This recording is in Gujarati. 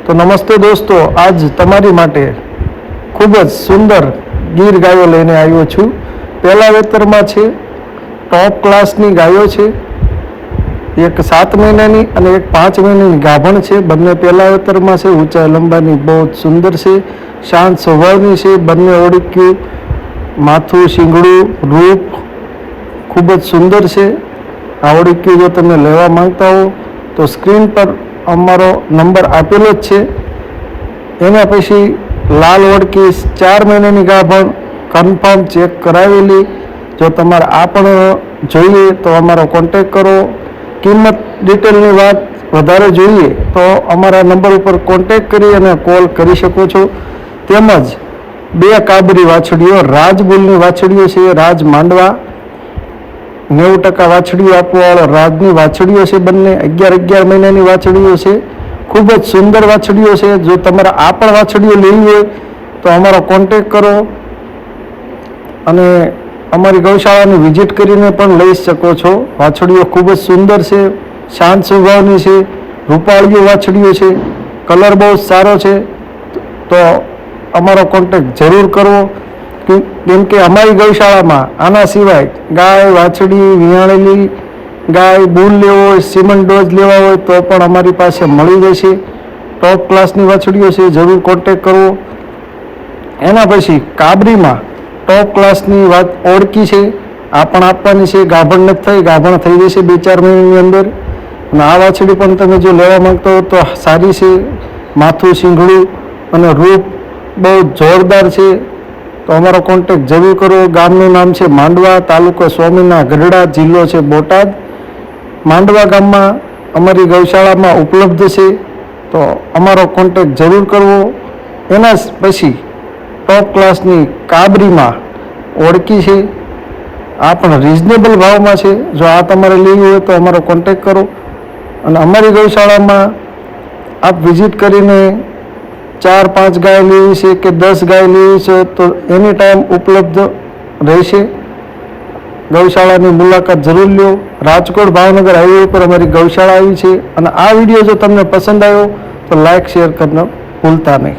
તો નમસ્તે દોસ્તો, આજ તમારી માટે ખૂબ જ સુંદર ગીર ગાયો લઈને આવ્યો છું. પહેલા વેતરમાં છે, ટોપ ક્લાસની ગાયો છે. એક 7 મહિનાની અને એક 5 મહિનાની ગાભણ છે. બંને પહેલા વેતરમાં છે. ઊંચાઈ લંબાઈની બહુ જ સુંદર છે. શાંત સ્વભાવની છે. બંને ઓળખ્યું, માથું, શીંગડું, રૂપ ખૂબ જ સુંદર છે. આ ઓળખ્યું જો તમે લેવા માંગતા હો તો સ્ક્રીન પર અમારો નંબર આપેલો જ છે. એના પછી લાલ ઓળકી 4 મહિનાની ગાભણ કન્ફર્મ ચેક કરાવેલી. જો તમારે આ પણ જોઈએ તો અમારો કોન્ટેક કરો. કિંમત ડિટેલની વાત વધારે જોઈએ તો અમારા નંબર ઉપર કોન્ટેક કરી અને કોલ કરી શકો છો. તેમજ 2 કાબરી વાછડીઓ રાજબુલની વાછડીઓ છે. રાજ માંડવા 90% વાછડીઓ આપવાવાળો રાજની વાછડીઓ છે. બંને 11 મહિનાની વાછડીઓ છે. ખૂબ જ સુંદર વાછડીઓ છે. જો તમારે આ પણ વાછડીઓ લેવી હોય તો અમારો કોન્ટેક કરો અને અમારી ગૌશાળાની વિઝિટ કરીને પણ લઈ શકો છો. વાછડીઓ ખૂબ જ સુંદર છે, શાંત સ્વભાવની છે, રૂપાળીઓ વાછડીઓ છે. કલર બહુ સારો છે. તો અમારો કોન્ટેક જરૂર કરવો, કેમ કે અમારી ગૌશાળામાં આના સિવાય ગાય, વાછડી, વિયાણેલી ગાય, બુલ લેવો હોય, સિમન્ટ ડોઝ લેવા હોય તો પણ અમારી પાસે મળી જશે. ટોપ ક્લાસની વાછડીઓ છે, જરૂર કોન્ટેક કરવો. એના પછી કાબરીમાં ટોપ ક્લાસની વાત ઓળખી છે. આ પણ આપવાની છે. ગાભણ નથી થઈ, ગાભણ થઈ જશે 2-4 મહિનાની અંદર. અને આ વાછડી પણ તમે જો લેવા માંગતા હો તો સારી છે. માથું, શીંગડું અને રૂપ બહુ જોરદાર છે. તો અમારો કોન્ટેક જરૂર કરો. ગામનું નામ છે માંડવા, તાલુકો સ્વામીના ગઢડા, જિલ્લો છે બોટાદ. માંડવા ગામમાં અમારી ગૌશાળામાં ઉપલબ્ધ છે. તો અમારો કોન્ટેક જરૂર કરવો. એના પછી ટોપ ક્લાસની કાબરીમાં ઓળખી છે. આ પણ રિઝનેબલ ભાવમાં છે. જો આ તમારે લેવી હોય તો અમારો કોન્ટેક કરો. અને અમારી ગૌશાળામાં આપ વિઝિટ કરીને 4-5 ગાય લેવી છે કે 10 ગાય લેવી છે તો એની ટાઈમ ઉપલબ્ધ રહેશે. ગૌશાળાની મુલાકાત જરૂર લો. રાજકોટ ભાવનગર હાઈવે ઉપર અમારી ગૌશાળા આવી છે. અને આ વિડીયો જો તમને પસંદ આવ્યો તો લાઈક, શેર કરવાનું ભૂલતા નહીં.